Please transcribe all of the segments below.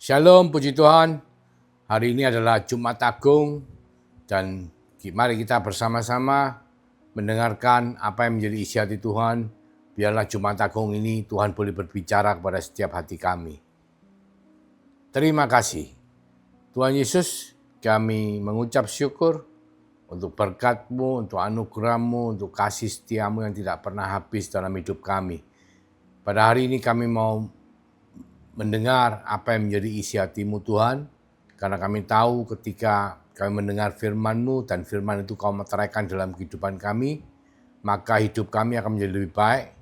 Shalom, puji Tuhan. Hari ini adalah Jumat Agung dan mari kita bersama-sama mendengarkan apa yang menjadi isi hati Tuhan. Biarlah Jumat Agung ini Tuhan boleh berbicara kepada setiap hati kami. Terima kasih. Tuhan Yesus, kami mengucap syukur untuk berkat-Mu, untuk anugerah-Mu, untuk kasih setia-Mu yang tidak pernah habis dalam hidup kami. Pada hari ini kami mau mendengar apa yang menjadi isi hati-Mu Tuhan, karena kami tahu ketika kami mendengar firman-Mu dan firman itu Kau meteraikan dalam kehidupan kami, maka hidup kami akan menjadi lebih baik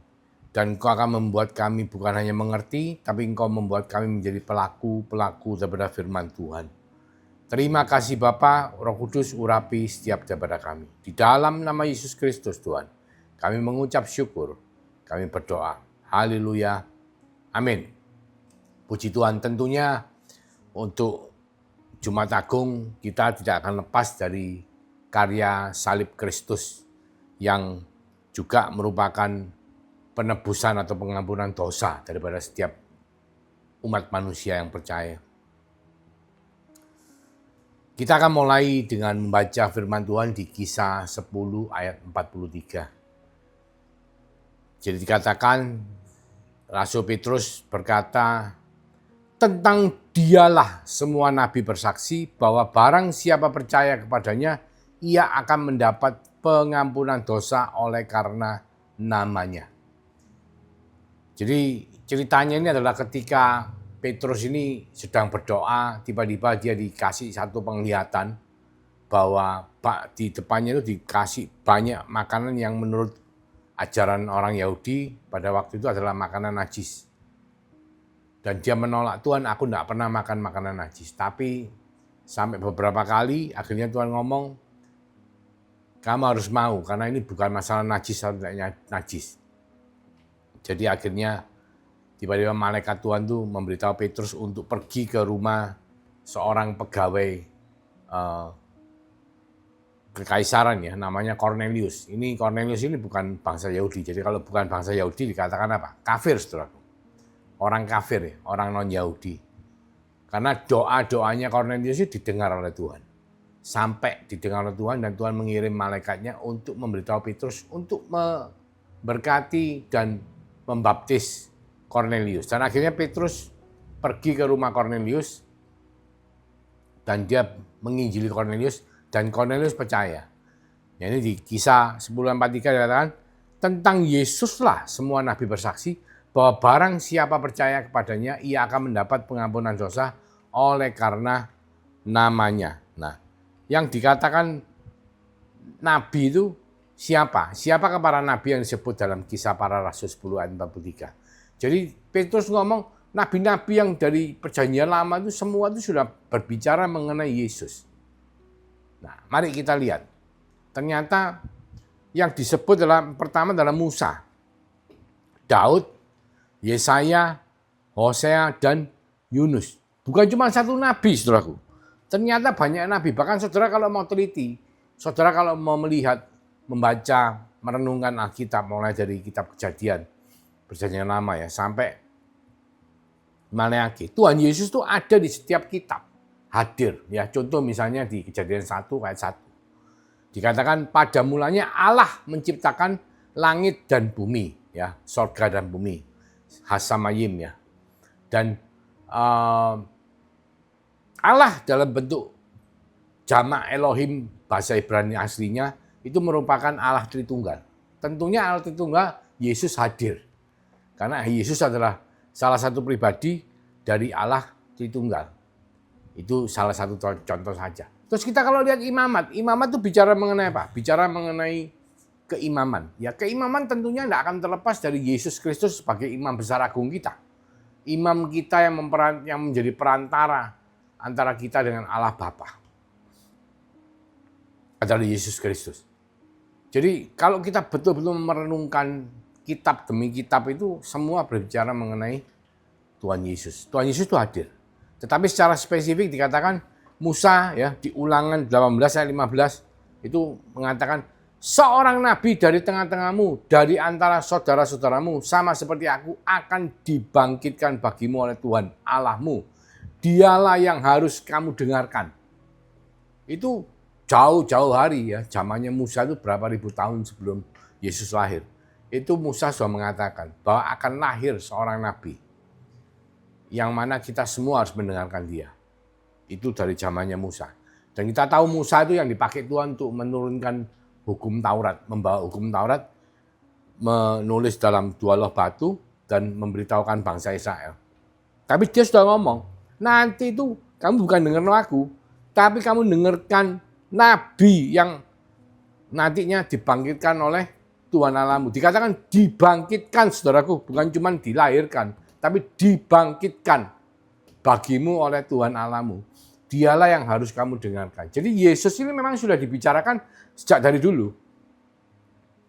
dan Kau akan membuat kami bukan hanya mengerti, tapi Engkau membuat kami menjadi pelaku-pelaku daripada firman Tuhan. Terima kasih Bapa, Roh Kudus urapi setiap daripada kami. Di dalam nama Yesus Kristus Tuhan, kami mengucap syukur, kami berdoa. Haleluya. Amin. Puji Tuhan, tentunya untuk Jumat Agung kita tidak akan lepas dari karya salib Kristus yang juga merupakan penebusan atau pengampunan dosa daripada setiap umat manusia yang percaya. Kita akan mulai dengan membaca firman Tuhan di Kisah 10 ayat 43. Jadi dikatakan Rasul Petrus berkata, tentang dialah semua nabi bersaksi bahwa barang siapa percaya kepadanya, ia akan mendapat pengampunan dosa oleh karena namanya. Jadi ceritanya ini adalah ketika Petrus ini sedang berdoa, tiba-tiba dia dikasih satu penglihatan bahwa di depannya itu dikasih banyak makanan yang menurut ajaran orang Yahudi pada waktu itu adalah makanan najis. Dan dia menolak, Tuhan aku tidak pernah makan makanan najis. Tapi sampai beberapa kali akhirnya Tuhan ngomong, kamu harus mau karena ini bukan masalah najis atau tidak najis. Jadi akhirnya tiba-tiba malaikat Tuhan tuh memberitahu Petrus untuk pergi ke rumah seorang pegawai kekaisaran ya, namanya Cornelius. Ini Cornelius ini bukan bangsa Yahudi. Jadi kalau bukan bangsa Yahudi dikatakan apa? Kafir, saudaraku. Orang kafir ya, orang non-Yahudi. Karena doa-doanya Cornelius itu didengar oleh Tuhan. Sampai didengar oleh Tuhan dan Tuhan mengirim malaikatnya untuk memberitahu Petrus untuk memberkati dan membaptis Cornelius. Dan akhirnya Petrus pergi ke rumah Cornelius dan dia menginjili Cornelius dan Cornelius percaya. Ini di Kisah 10:43 dikatakan, tentang Yesuslah semua nabi bersaksi bahwa barang siapa percaya kepadanya, ia akan mendapat pengampunan dosa oleh karena namanya. Nah, yang dikatakan nabi itu siapa? Siapakah para nabi yang disebut dalam Kisah Para Rasul 10 ayat 43? Jadi Petrus ngomong, nabi-nabi yang dari perjanjian lama itu semua itu sudah berbicara mengenai Yesus. Nah, mari kita lihat. Ternyata yang disebut pertama adalah Musa, Daud, Yesaya, Hosea, dan Yunus. Bukan cuma satu nabi, saudaraku. Ternyata banyak nabi. Bahkan saudara kalau mau teliti, saudara kalau mau melihat, membaca, merenungkan Alkitab, mulai dari kitab Kejadian, Perjanjian Lama ya, sampai Maleakhi. Tuhan Yesus itu ada di setiap kitab, hadir. Ya, contoh misalnya di Kejadian 1 ayat 1. Dikatakan pada mulanya Allah menciptakan langit dan bumi, ya, sorga dan bumi. Hasamayim ya. Dan Allah dalam bentuk jamak Elohim bahasa Ibrani aslinya itu merupakan Allah Tritunggal. Tentunya Allah Tritunggal Yesus hadir. Karena Yesus adalah salah satu pribadi dari Allah Tritunggal. Itu salah satu contoh saja. Terus kita kalau lihat imamat itu bicara mengenai apa? Bicara mengenai keimaman. Ya, keimaman tentunya tidak akan terlepas dari Yesus Kristus sebagai imam besar agung kita. Imam kita yang menjadi perantara antara kita dengan Allah Bapa. Adalah Yesus Kristus. Jadi kalau kita betul-betul merenungkan kitab demi kitab itu semua berbicara mengenai Tuhan Yesus. Tuhan Yesus itu hadir. Tetapi secara spesifik dikatakan Musa ya di Ulangan 18 ayat 15 itu mengatakan seorang nabi dari tengah-tengahmu, dari antara saudara-saudaramu, sama seperti aku, akan dibangkitkan bagimu oleh Tuhan Allahmu. Dialah yang harus kamu dengarkan. Itu jauh-jauh hari ya, zamannya Musa itu berapa ribu tahun sebelum Yesus lahir. Itu Musa sudah mengatakan bahwa akan lahir seorang nabi. Yang mana kita semua harus mendengarkan dia. Itu dari zamannya Musa. Dan kita tahu Musa itu yang dipakai Tuhan untuk menurunkan hukum Taurat. Membawa hukum Taurat, menulis dalam 2 loh batu, dan memberitahukan bangsa Israel. Tapi dia sudah ngomong, nanti itu kamu bukan dengar aku, tapi kamu dengarkan nabi yang nantinya dibangkitkan oleh Tuhan Allahmu. Dikatakan dibangkitkan, saudaraku, bukan cuma dilahirkan, tapi dibangkitkan bagimu oleh Tuhan Allahmu. Dialah yang harus kamu dengarkan. Jadi Yesus ini memang sudah dibicarakan sejak dari dulu.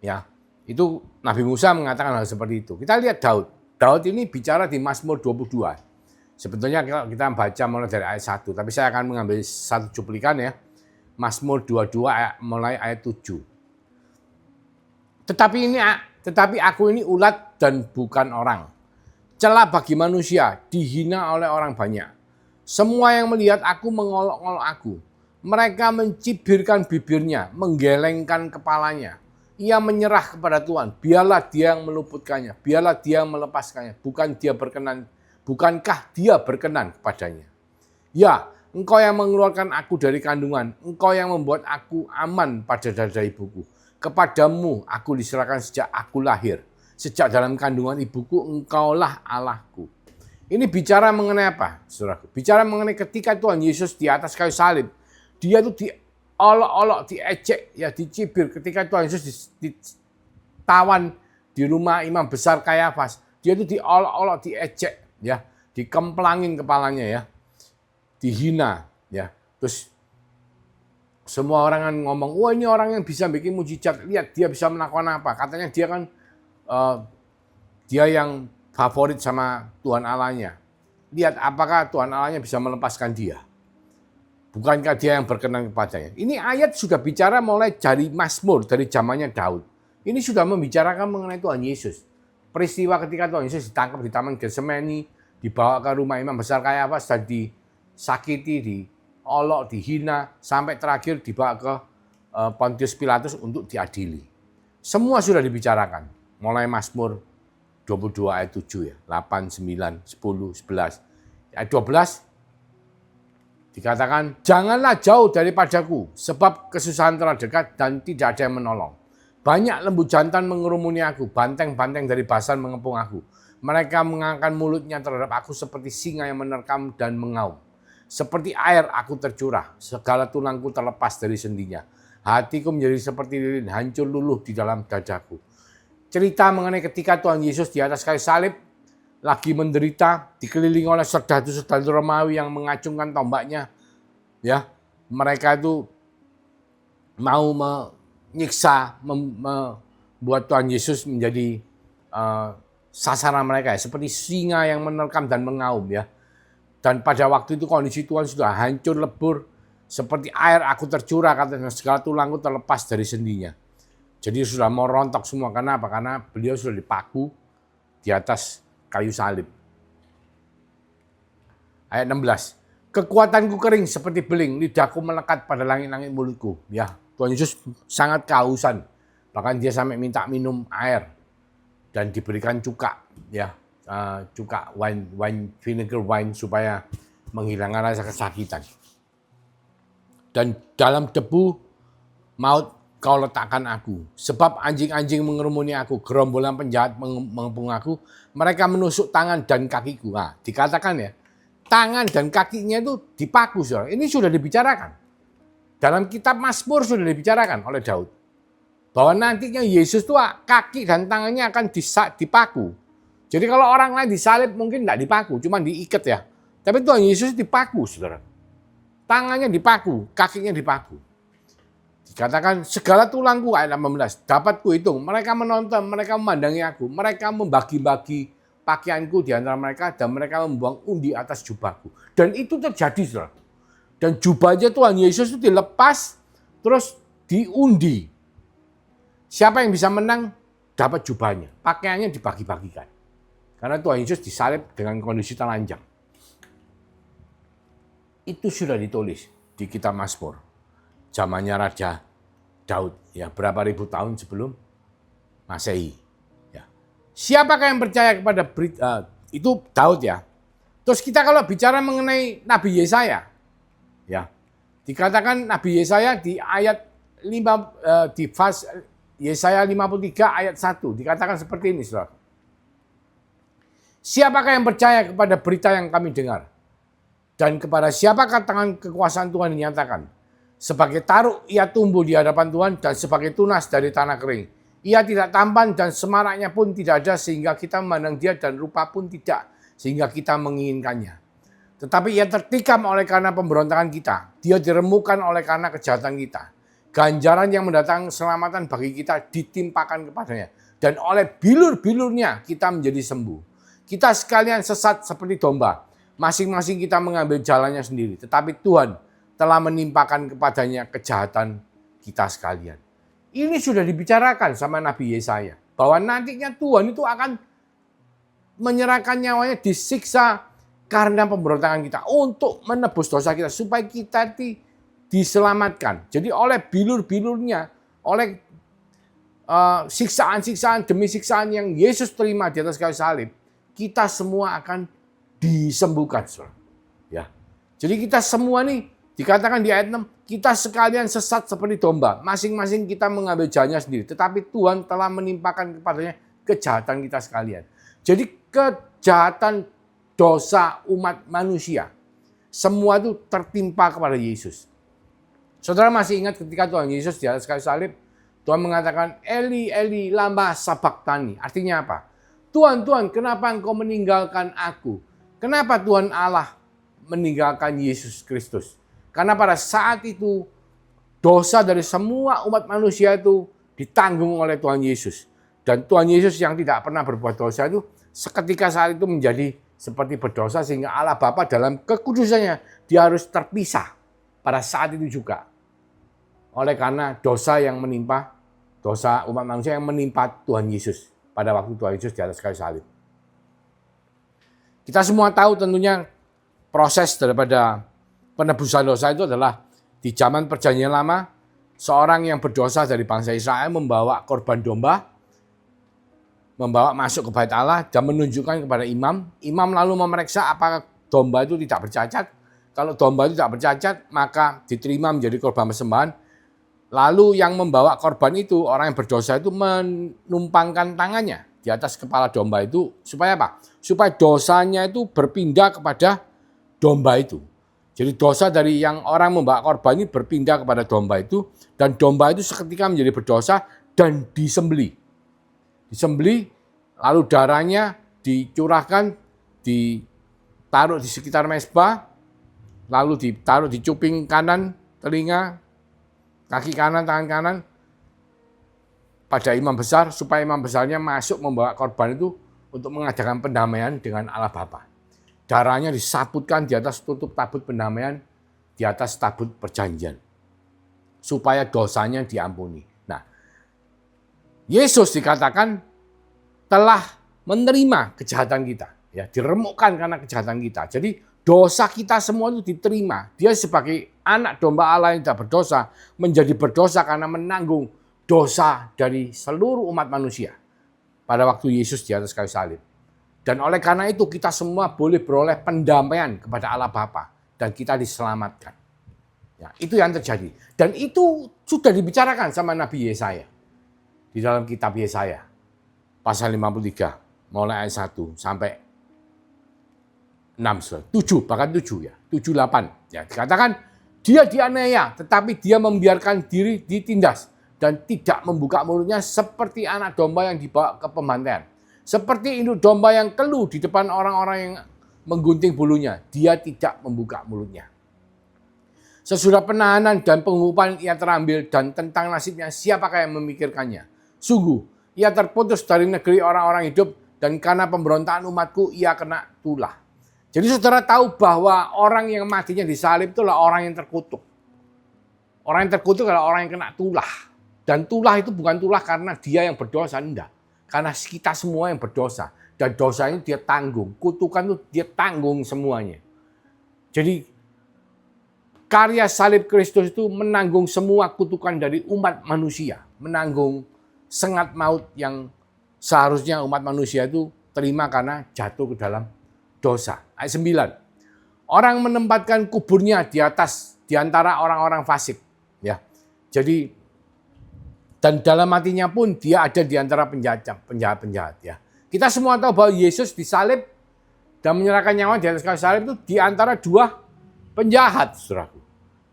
Ya, itu Nabi Musa mengatakan hal seperti itu. Kita lihat Daud. Daud ini bicara di Mazmur 22. Sebetulnya kalau kita baca mulai dari ayat 1, tapi saya akan mengambil satu cuplikan ya. Mazmur 22 mulai ayat 7. Tetapi aku ini ulat dan bukan orang. Celah bagi manusia, dihina oleh orang banyak. Semua yang melihat aku mengolok-olok aku. Mereka mencibirkan bibirnya, menggelengkan kepalanya. Ia menyerah kepada Tuhan. Biarlah dia yang meluputkannya, biarlah dia yang melepaskannya. Bukankah dia berkenan kepadanya? Ya, Engkau yang mengeluarkan aku dari kandungan, Engkau yang membuat aku aman pada dada ibuku. Kepadamu aku diserahkan sejak aku lahir. Sejak dalam kandungan ibuku, Engkaulah Allahku. Ini bicara mengenai apa, saudaraku? Bicara mengenai ketika Tuhan Yesus di atas kayu salib. Dia itu diolok-olok, diejek, ya dicibir. Ketika Tuhan Yesus ditawan di rumah imam besar Kayafas. Dia itu diolok-olok, diejek. Ya, dikemplangin kepalanya ya, dihina ya. Terus semua orang kan ngomong, wah ini orang yang bisa bikin mujizat, lihat dia bisa melakukan apa. Katanya dia kan dia yang favorit sama Tuhan Allahnya. Lihat apakah Tuhan Allahnya bisa melepaskan dia. Bukankah dia yang berkenan kepadanya. Ini ayat sudah bicara mulai dari Mazmur, dari zamannya Daud. Ini sudah membicarakan mengenai Tuhan Yesus. Peristiwa ketika Tuhan Yesus ditangkap di Taman Getsemani, dibawa ke rumah imam besar Kayafas dan disakiti, diolok, dihina, sampai terakhir dibawa ke Pontius Pilatus untuk diadili. Semua sudah dibicarakan, mulai Mazmur 22 ayat 7 ya, 8, 9, 10, 11. Ayat 12 dikatakan, janganlah jauh daripadaku, sebab kesusahan telah dekat dan tidak ada yang menolong. Banyak lembu jantan mengerumuni aku, banteng-banteng dari Basan mengepung aku. Mereka mengangkat mulutnya terhadap aku seperti singa yang menerkam dan mengaum. Seperti air aku tercurah, segala tulangku terlepas dari sendinya. Hatiku menjadi seperti lilin, hancur luluh di dalam dadaku. Cerita mengenai ketika Tuhan Yesus di atas kayu salib, lagi menderita, dikelilingi oleh serdadu-serdadu Romawi yang mengacungkan tombaknya. Ya, mereka itu mau menyiksa, membuat Tuhan Yesus menjadi sasaran mereka, ya, seperti singa yang menerkam dan mengaum ya. Dan pada waktu itu kondisi Tuhan sudah hancur lebur, seperti air aku tercurah, katanya segala tulangku terlepas dari sendinya. Jadi sudah mau rontok semua, karena apa? Karena beliau sudah dipaku di atas kayu salib. Ayat 16. Kekuatanku kering seperti beling, lidahku melekat pada langit-langit mulutku. Ya, Tuhan Yesus sangat kehausan, bahkan dia sampai minta minum air dan diberikan cuka, ya, cuka vinegar wine supaya menghilangkan rasa kesakitan. Dan dalam debu maut kau letakkan aku, sebab anjing-anjing mengerumuni aku, gerombolan penjahat mengepung aku, mereka menusuk tangan dan kakiku. Nah, dikatakan ya, tangan dan kakinya itu dipaku, saudara. Ini sudah dibicarakan. Dalam kitab Mazmur sudah dibicarakan oleh Daud. Bahwa nantinya Yesus itu kaki dan tangannya akan dipaku. Jadi kalau orang lain disalib mungkin tidak dipaku, cuma diikat ya. Tapi Tuhan Yesus dipaku, saudara. Tangannya dipaku, kakinya dipaku. Dikatakan segala tulangku, ayat 18, dapat kuhitung. Mereka menonton, mereka memandangi aku. Mereka membagi-bagi pakaianku di antara mereka dan mereka membuang undi atas jubahku. Dan itu terjadi, saudara. Dan jubahnya Tuhan Yesus itu dilepas, terus diundi. Siapa yang bisa menang, dapat jubahnya. Pakaiannya dibagi-bagikan. Karena Tuhan Yesus disalib dengan kondisi telanjang. Itu sudah ditulis di kitab Mazmur. Zamannya Raja Daud, ya berapa ribu tahun sebelum Masehi. Ya. Siapakah yang percaya kepada berita itu Daud ya. Terus kita kalau bicara mengenai Nabi Yesaya, ya dikatakan Nabi Yesaya di ayat 5 di Yesaya 53 ayat 1 dikatakan seperti ini, Saudara. Siapakah yang percaya kepada berita yang kami dengar? Dan kepada siapakah tangan kekuasaan Tuhan dinyatakan? Sebagai taruk ia tumbuh di hadapan Tuhan dan sebagai tunas dari tanah kering. Ia tidak tampan dan semaraknya pun tidak ada sehingga kita memandang dia dan rupa pun tidak sehingga kita menginginkannya. Tetapi ia tertikam oleh karena pemberontakan kita. Dia diremukkan oleh karena kejahatan kita. Ganjaran yang mendatangkan keselamatan bagi kita ditimpakan kepadanya. Dan oleh bilur-bilurnya kita menjadi sembuh. Kita sekalian sesat seperti domba. Masing-masing kita mengambil jalannya sendiri. Tetapi Tuhan telah menimpakan kepadanya kejahatan kita sekalian. Ini sudah dibicarakan sama Nabi Yesaya. Bahwa nantinya Tuhan itu akan menyerahkan nyawanya disiksa karena pemberontakan kita. Untuk menebus dosa kita. Supaya kita diselamatkan. Jadi oleh bilur-bilurnya. Oleh siksaan-siksaan demi siksaan yang Yesus terima di atas kayu salib. Kita semua akan disembuhkan. Ya. Jadi kita semua nih dikatakan di ayat 6, kita sekalian sesat seperti domba. Masing-masing kita mengambil jalannya sendiri. Tetapi Tuhan telah menimpakan kepadanya kejahatan kita sekalian. Jadi kejahatan dosa umat manusia. Semua itu tertimpa kepada Yesus. Saudara masih ingat ketika Tuhan Yesus di atas kayu salib. Tuhan mengatakan, Eli, Eli, lama sabachthani. Artinya apa? Tuhan, Tuhan, kenapa engkau meninggalkan aku? Kenapa Tuhan Allah meninggalkan Yesus Kristus? Karena pada saat itu dosa dari semua umat manusia itu ditanggung oleh Tuhan Yesus. Dan Tuhan Yesus yang tidak pernah berbuat dosa itu seketika saat itu menjadi seperti berdosa sehingga Allah Bapa dalam kekudusannya dia harus terpisah pada saat itu juga. Oleh karena dosa yang menimpa, dosa umat manusia yang menimpa Tuhan Yesus pada waktu Tuhan Yesus di atas kayu salib. Kita semua tahu tentunya proses daripada penebusan dosa itu adalah di zaman Perjanjian Lama, seorang yang berdosa dari bangsa Israel membawa korban domba, membawa masuk ke bait Allah dan menunjukkan kepada imam. Imam lalu memeriksa apakah domba itu tidak bercacat. Kalau domba itu tidak bercacat, maka diterima menjadi korban persembahan. Lalu yang membawa korban itu, orang yang berdosa itu menumpangkan tangannya di atas kepala domba itu. Supaya apa? Supaya dosanya itu berpindah kepada domba itu. Jadi dosa dari yang orang membawa korban ini berpindah kepada domba itu. Dan domba itu seketika menjadi berdosa dan disembelih. Disembelih, lalu darahnya dicurahkan, ditaruh di sekitar mezbah, lalu ditaruh di cuping kanan, telinga, kaki kanan, tangan kanan, pada imam besar, supaya imam besarnya masuk membawa korban itu untuk mengadakan pendamaian dengan Allah Bapa. Darahnya disabutkan di atas tutup tabut pendamaian, di atas tabut perjanjian, supaya dosanya diampuni. Nah, Yesus dikatakan telah menerima kejahatan kita, ya, diremukkan karena kejahatan kita. Jadi dosa kita semua itu diterima. Dia sebagai anak domba Allah yang tidak berdosa menjadi berdosa karena menanggung dosa dari seluruh umat manusia pada waktu Yesus di atas kayu salib. Dan oleh karena itu kita semua boleh beroleh pendamaian kepada Allah Bapa dan kita diselamatkan. Ya, itu yang terjadi. Dan itu sudah dibicarakan sama Nabi Yesaya. Di dalam kitab Yesaya, pasal 53, mulai ayat 1 sampai 6, 7, bahkan 7 ya, 7, 8. Ya, dikatakan dia dianiaya, tetapi dia membiarkan diri ditindas dan tidak membuka mulutnya seperti anak domba yang dibawa ke pembantaian. Seperti induk domba yang keluh di depan orang-orang yang menggunting bulunya, dia tidak membuka mulutnya. Sesudah penahanan dan penghukuman ia terambil dan tentang nasibnya siapakah yang memikirkannya? Sungguh, ia terputus dari negeri orang-orang hidup dan karena pemberontakan umatku ia kena tulah. Jadi saudara tahu bahwa orang yang matinya disalib itulah orang yang terkutuk. Orang yang terkutuk adalah orang yang kena tulah. Dan tulah itu bukan tulah karena dia yang berdosa, enggak. Karena kita semua yang berdosa. Dan dosa ini dia tanggung. Kutukan itu dia tanggung semuanya. Jadi karya salib Kristus itu menanggung semua kutukan dari umat manusia. Menanggung sengat maut yang seharusnya umat manusia itu terima karena jatuh ke dalam dosa. Ayat 9. Orang menempatkan kuburnya di atas, di antara orang-orang fasik. Ya. Jadi, dan dalam hatinya pun dia ada di antara penjahat-penjahat. Ya. Kita semua tahu bahwa Yesus disalib dan menyerahkan nyawa di atas kayu salib itu di antara dua penjahat, saudaraku.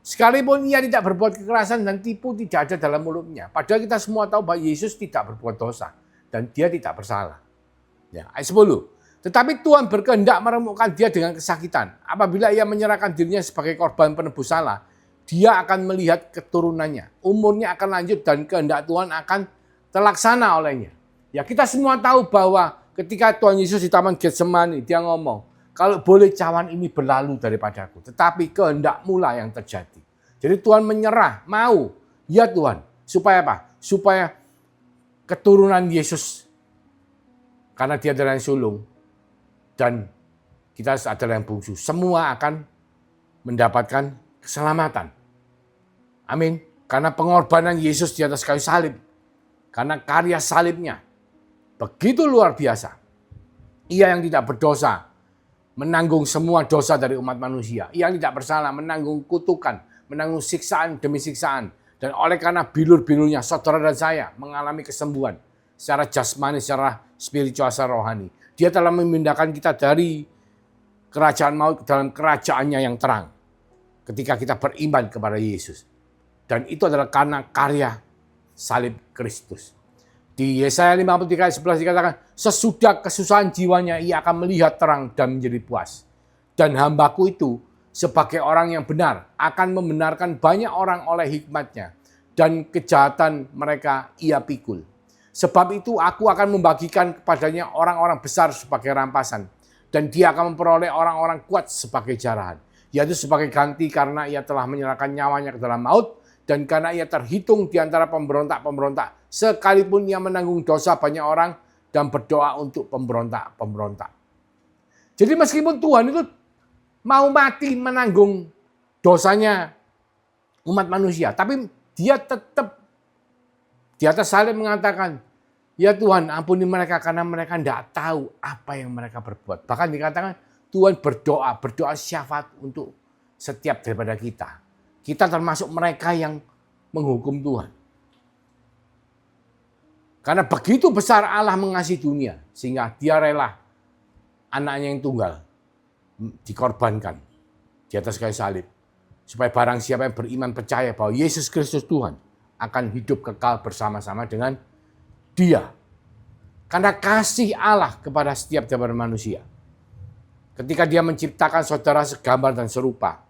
Sekalipun ia tidak berbuat kekerasan dan tipu tidak ada dalam mulutnya. Padahal kita semua tahu bahwa Yesus tidak berbuat dosa dan dia tidak bersalah. Ya, ayat 10. Tetapi Tuhan berkehendak meremukkan dia dengan kesakitan. Apabila ia menyerahkan dirinya sebagai korban penebus salah, dia akan melihat keturunannya. Umurnya akan lanjut dan kehendak Tuhan akan terlaksana olehnya. Ya, kita semua tahu bahwa ketika Tuhan Yesus di Taman Getsemani, dia ngomong, kalau boleh cawan ini berlalu daripadaku, tetapi kehendak-Mu lah yang terjadi. Jadi Tuhan menyerah, mau, ya Tuhan. Supaya apa? Supaya keturunan Yesus, karena dia adalah yang sulung, dan kita adalah yang bungsu, semua akan mendapatkan keselamatan. Amin. Karena pengorbanan Yesus di atas kayu salib, karena karya salibnya begitu luar biasa. Ia yang tidak berdosa menanggung semua dosa dari umat manusia. Ia yang tidak bersalah menanggung kutukan, menanggung siksaan demi siksaan. Dan oleh karena bilur-bilurnya, saudara dan saya mengalami kesembuhan secara jasmani, secara spiritual, secara rohani. Dia telah memindahkan kita dari kerajaan maut ke dalam kerajaannya yang terang. Ketika kita beriman kepada Yesus. Dan itu adalah karena karya salib Kristus. Di Yesaya 53 ayat 11 dikatakan, sesudah kesusahan jiwanya ia akan melihat terang dan menjadi puas. Dan hambaku itu sebagai orang yang benar akan membenarkan banyak orang oleh hikmatnya. Dan kejahatan mereka ia pikul. Sebab itu aku akan membagikan kepadanya orang-orang besar sebagai rampasan. Dan dia akan memperoleh orang-orang kuat sebagai jarahan. Yaitu sebagai ganti karena ia telah menyerahkan nyawanya ke dalam maut. Dan karena ia terhitung di antara pemberontak-pemberontak. Sekalipun ia menanggung dosa banyak orang dan berdoa untuk pemberontak-pemberontak. Jadi meskipun Tuhan itu mau mati menanggung dosanya umat manusia. Tapi dia tetap di atas salib mengatakan, ya Tuhan ampuni mereka karena mereka tidak tahu apa yang mereka berbuat. Bahkan dikatakan Tuhan berdoa syafaat untuk setiap daripada kita. Kita termasuk mereka yang menghukum Tuhan. Karena begitu besar Allah mengasihi dunia, sehingga dia rela anaknya yang tunggal dikorbankan di atas kayu salib. Supaya barang siapa yang beriman percaya bahwa Yesus Kristus Tuhan akan hidup kekal bersama-sama dengan dia. Karena kasih Allah kepada setiap daripada manusia. Ketika dia menciptakan saudara segambar dan serupa,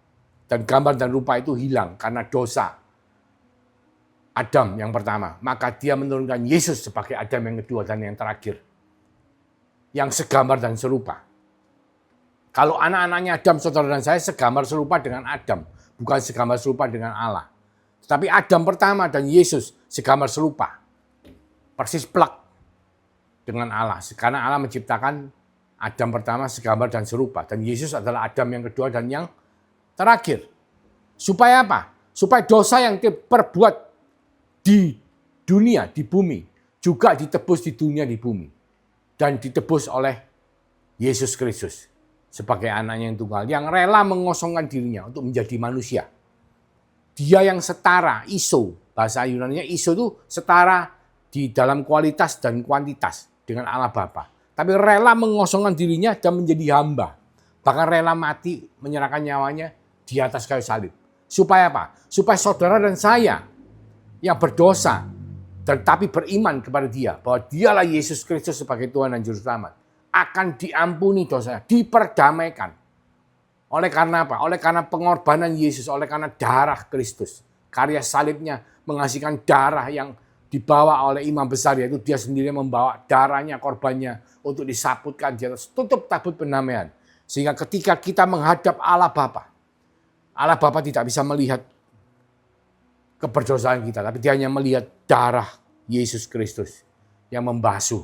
dan gambar dan rupa itu hilang karena dosa Adam yang pertama. Maka dia menurunkan Yesus sebagai Adam yang kedua dan yang terakhir. Yang segambar dan serupa. Kalau anak-anaknya Adam, saudara dan saya segambar serupa dengan Adam. Bukan segambar serupa dengan Allah. Tapi Adam pertama dan Yesus segambar serupa. Persis plak dengan Allah. Karena Allah menciptakan Adam pertama segambar dan serupa. Dan Yesus adalah Adam yang kedua dan yang terakhir. Supaya apa? Supaya dosa yang diperbuat di dunia, di bumi, juga ditebus di dunia, di bumi. Dan ditebus oleh Yesus Kristus sebagai anaknya yang tunggal. Yang rela mengosongkan dirinya untuk menjadi manusia. Dia yang setara, iso. Bahasa Yunaninya iso itu setara di dalam kualitas dan kuantitas dengan Allah Bapa. Tapi rela mengosongkan dirinya dan menjadi hamba. Bahkan rela mati, menyerahkan nyawanya di atas kayu salib. Supaya apa? Supaya saudara dan saya yang berdosa tetapi beriman kepada dia bahwa dialah Yesus Kristus sebagai Tuhan dan Juru Selamat akan diampuni dosanya, diperdamaikan. Oleh karena apa? Oleh karena pengorbanan Yesus, oleh karena darah Kristus. Karya salibnya menghasilkan darah yang dibawa oleh imam besar, yaitu dia sendiri membawa darahnya, korbannya untuk disaputkan di atas tutup tabut pendamaian. Sehingga ketika kita menghadap Allah Bapa tidak bisa melihat keberdosaan kita, tapi dia hanya melihat darah Yesus Kristus yang membasuh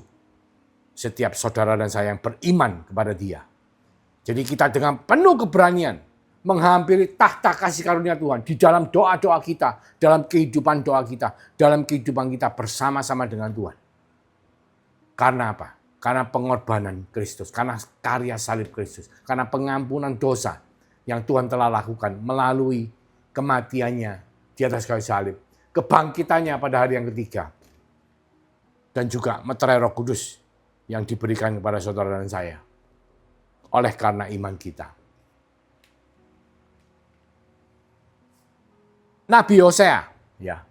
setiap saudara dan saya yang beriman kepada dia. Jadi kita dengan penuh keberanian menghampiri tahta kasih karunia Tuhan di dalam doa-doa kita, dalam kehidupan doa kita, dalam kehidupan kita bersama-sama dengan Tuhan. Karena apa? Karena pengorbanan Kristus, karena karya salib Kristus, karena pengampunan dosa yang Tuhan telah lakukan melalui kematiannya di atas kayu salib, kebangkitannya pada hari yang ketiga, dan juga meterai Roh Kudus yang diberikan kepada saudara dan saya oleh karena iman kita. Nabi Hosea,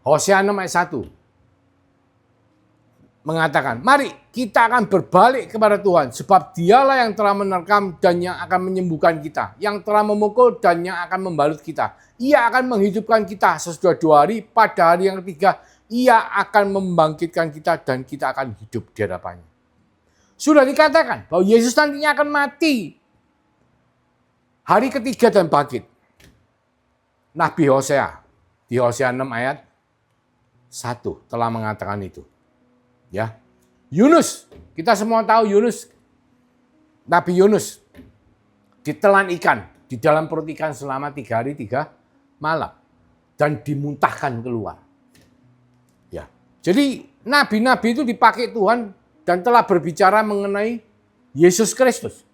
Hosea 6 ayat 1 mengatakan, mari kita akan berbalik kepada Tuhan, sebab dialah yang telah menerkam dan yang akan menyembuhkan kita, yang telah memukul dan yang akan membalut kita. Ia akan menghidupkan kita sesudah 2 hari, pada hari yang ketiga ia akan membangkitkan kita dan kita akan hidup di hadapannya. Sudah dikatakan bahwa Yesus nantinya akan mati hari ketiga dan bangkit. Nabi Hosea di Hosea 6 ayat 1 telah mengatakan itu. Ya, Yunus, kita semua tahu Yunus, Nabi Yunus ditelan ikan di dalam perut ikan selama 3 hari 3 malam dan dimuntahkan keluar. Ya, jadi nabi-nabi itu dipakai Tuhan dan telah berbicara mengenai Yesus Kristus.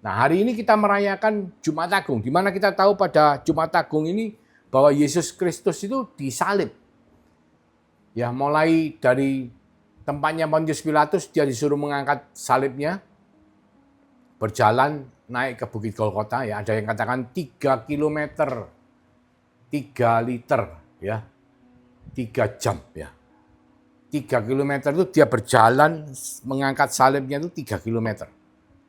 Nah, hari ini kita merayakan Jumat Agung, di mana kita tahu pada Jumat Agung ini bahwa Yesus Kristus itu disalib. Ya, mulai dari tempatnya Pontius Pilatus, dia disuruh mengangkat salibnya, berjalan naik ke Bukit Golgota. Ya, ada yang katakan 3 kilometer, 3 liter, ya, 3 jam. Ya. 3 kilometer itu dia berjalan mengangkat salibnya itu 3 kilometer.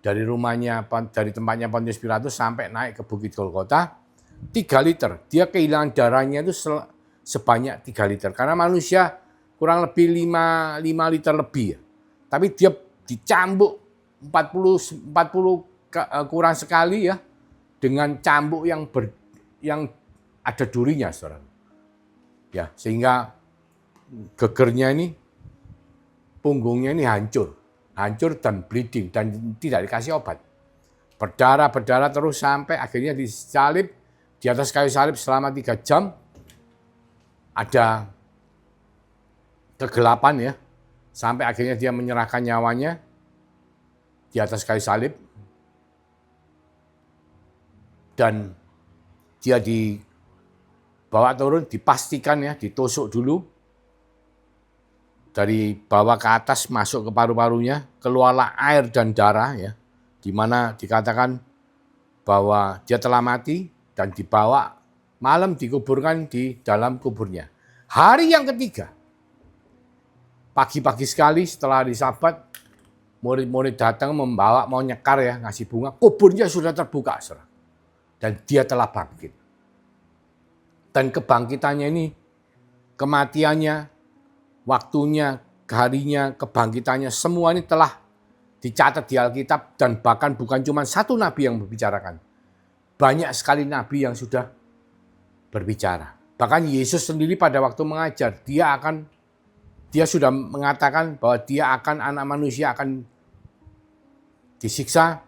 Dari rumahnya, dari tempatnya Pontius Pilatus sampai naik ke Bukit Golgota, 3 liter. Dia kehilangan darahnya itu sebanyak 3 liter. Karena manusia kurang lebih 5 liter lebih. Ya. Tapi dia dicambuk 40 kurang sekali ya, dengan cambuk yang ada durinya, saudara. Ya, sehingga gegernya ini, punggungnya ini hancur dan bleeding dan tidak dikasih obat. Berdarah terus sampai akhirnya disalib di atas kayu salib selama 3 jam. Ada kegelapan ya, sampai akhirnya dia menyerahkan nyawanya di atas kayu salib. Dan dia dibawa turun, dipastikan ya, ditusuk dulu. Dari bawah ke atas masuk ke paru-parunya, keluarlah air dan darah ya, di mana dikatakan bahwa dia telah mati dan dibawa malam dikuburkan di dalam kuburnya. Hari yang ketiga, pagi-pagi sekali setelah hari Sabat, murid-murid datang membawa, mau nyekar ya, ngasih bunga, kuburnya sudah terbuka, saudara. Dan dia telah bangkit. Dan kebangkitannya ini, kematiannya, waktunya, harinya, kebangkitannya, semua ini telah dicatat di Alkitab, dan bahkan bukan cuma satu nabi yang berbicarakan. Banyak sekali nabi yang sudah berbicara. Bahkan Yesus sendiri pada waktu mengajar, dia sudah mengatakan bahwa anak manusia akan disiksa,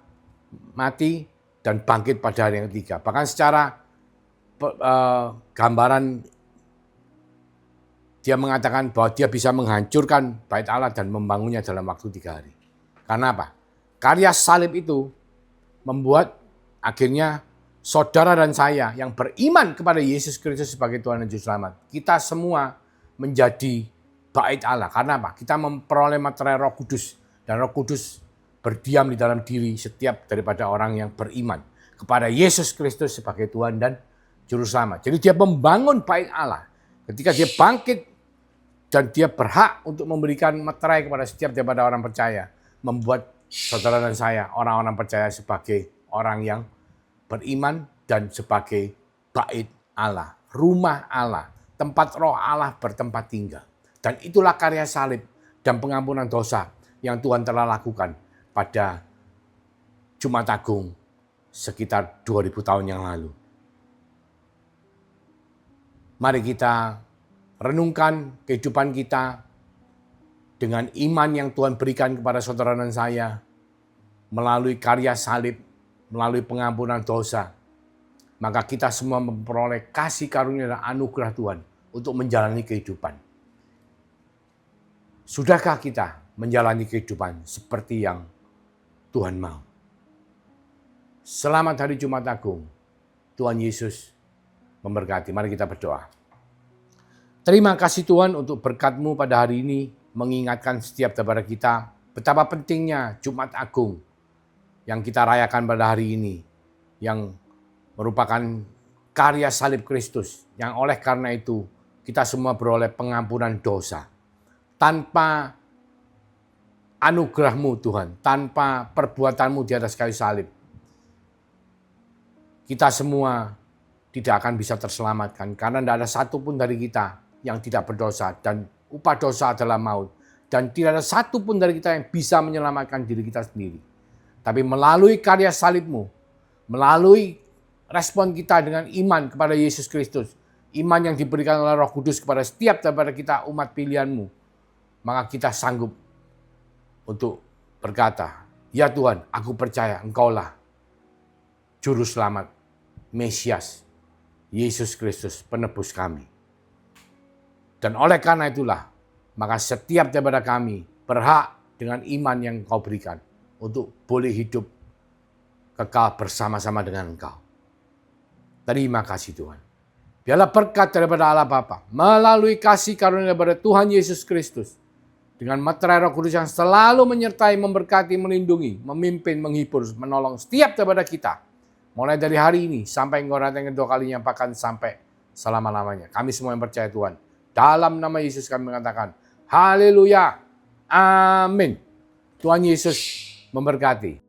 mati, dan bangkit pada hari yang ketiga. Bahkan secara gambaran dia mengatakan bahwa dia bisa menghancurkan bait Allah dan membangunnya dalam waktu 3 hari. Karena apa? Karya salib itu membuat akhirnya saudara dan saya yang beriman kepada Yesus Kristus sebagai Tuhan dan Juru Selamat, kita semua menjadi bait Allah. Karena apa? Kita memperoleh materai Roh Kudus, dan Roh Kudus berdiam di dalam diri setiap daripada orang yang beriman kepada Yesus Kristus sebagai Tuhan dan Juru Selamat. Jadi dia membangun bait Allah. Ketika dia bangkit dan dia berhak untuk memberikan materai kepada setiap daripada orang percaya, membuat saudara dan saya, orang-orang percaya, sebagai orang yang beriman dan sebagai bait Allah, rumah Allah, tempat roh Allah bertempat tinggal. Dan itulah karya salib dan pengampunan dosa yang Tuhan telah lakukan pada Jumat Agung sekitar 2000 tahun yang lalu. Mari kita renungkan kehidupan kita dengan iman yang Tuhan berikan kepada saudara dan saya melalui karya salib, melalui pengampunan dosa, maka kita semua memperoleh kasih karunia dan anugerah Tuhan untuk menjalani kehidupan. Sudahkah kita menjalani kehidupan seperti yang Tuhan mau? Selamat Hari Jumat Agung. Tuhan Yesus memberkati. Mari kita berdoa. Terima kasih Tuhan untuk berkat-Mu pada hari ini, mengingatkan setiap daripada kita betapa pentingnya Jumat Agung yang kita rayakan pada hari ini, yang merupakan karya salib Kristus, yang oleh karena itu kita semua beroleh pengampunan dosa. Tanpa anugerah-Mu Tuhan, tanpa perbuatan-Mu di atas kayu salib, kita semua tidak akan bisa terselamatkan, karena tidak ada satupun dari kita yang tidak berdosa, dan upah dosa adalah maut, dan tidak ada satupun dari kita yang bisa menyelamatkan diri kita sendiri. Tapi melalui karya salib-Mu, melalui respon kita dengan iman kepada Yesus Kristus, iman yang diberikan oleh Roh Kudus kepada setiap daripada kita umat pilihan-Mu, maka kita sanggup untuk berkata, ya Tuhan, aku percaya Engkaulah Juru Selamat, Mesias, Yesus Kristus, penebus kami. Dan oleh karena itulah, maka setiap daripada kami berhak dengan iman yang Engkau berikan untuk boleh hidup kekal bersama-sama dengan Engkau. Terima kasih Tuhan. Biarlah berkat daripada Allah Bapa, melalui kasih karunia daripada Tuhan Yesus Kristus, dengan meterai Roh Kudus yang selalu menyertai, memberkati, melindungi, memimpin, menghibur, menolong setiap daripada kita. Mulai dari hari ini sampai Engkau datang kedua kalinya, bahkan sampai selama-lamanya. Kami semua yang percaya Tuhan. Dalam nama Yesus kami mengatakan, haleluya, amin. Tuhan Yesus memberkati.